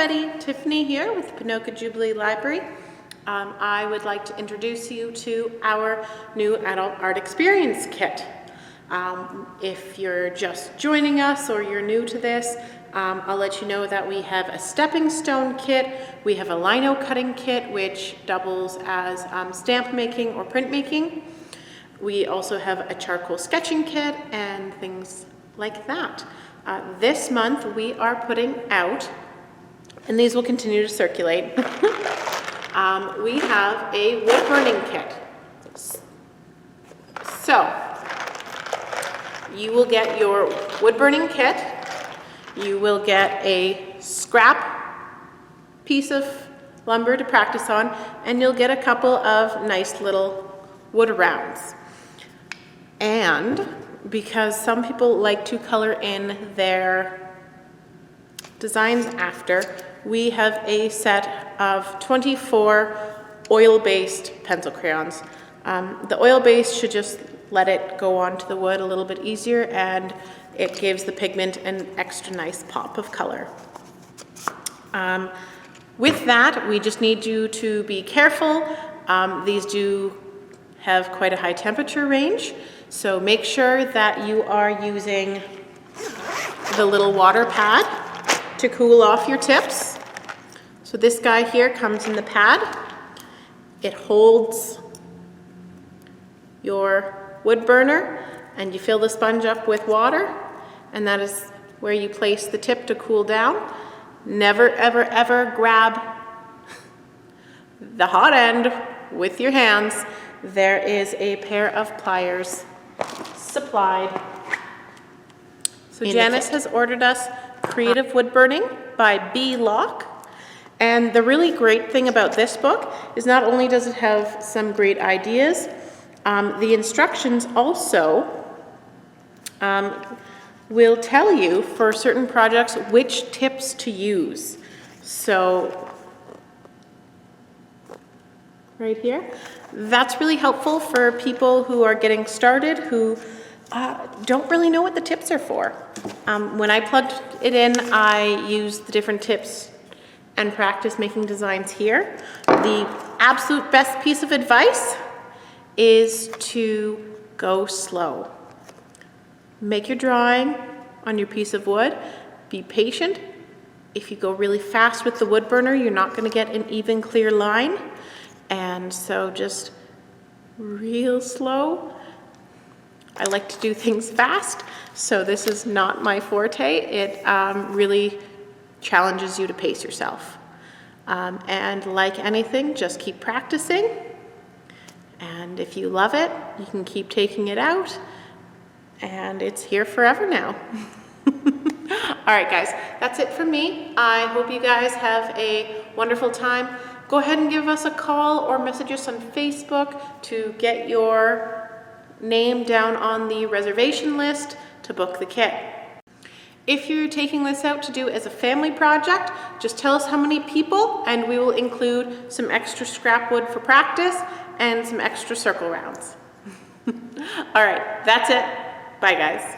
everybody, Tiffany here with Ponoka Library. I would like to introduce you to our new Adult Art Experience Kit. If you're just joining us or you're new to this, I'll let you know that we have a stepping stone kit, we have a lino cutting kit which doubles as stamp making or print making. We also have a charcoal sketching kit and things like that. This month we are putting out, and these will continue to circulate, we have a wood burning kit. So, you will get your wood burning kit, you will get a scrap piece of lumber to practice on, and you'll get a couple of nice little wood rounds. And because some people like to color in their designs after, we have a set of 24 oil-based pencil crayons. The oil-based should just let it go onto the wood a little bit easier, and it gives the pigment an extra nice pop of color. With that, we just need you to be careful. These do have quite a high temperature range, so make sure that you are using the little water pad to cool off your tips. So this guy here comes in the pad. It holds your wood burner, and you fill the sponge up with water, and that is where you place the tip to cool down. Never, ever, ever grab the hot end with your hands. There is a pair of pliers supplied. So Janice has ordered us Creative Wood Burning by B. Locke. And the really great thing about this book is not only does it have some great ideas, the instructions also will tell you for certain projects which tips to use. So right here, that's really helpful for people who are getting started, who don't really know what the tips are for. When I plugged it in, I used the different tips and practice making designs here. The absolute best piece of advice is to go slow. Make your drawing on your piece of wood. Be patient. If you go really fast with the wood burner, you're not going to get an even clear line. And so just real slow. I like to do things fast, so this is not my forte. It really challenges you to pace yourself. And like anything, just keep practicing. And if you love it, you can keep taking it out. And it's here forever now. All right, guys, that's it from me. I hope you guys have a wonderful time. Go ahead and give us a call or message us on Facebook to get your name down on the reservation list to book the kit. If you're taking this out to do as a family project, just tell us how many people, and we will include some extra scrap wood for practice and some extra circle rounds. All right, that's it. Bye, guys.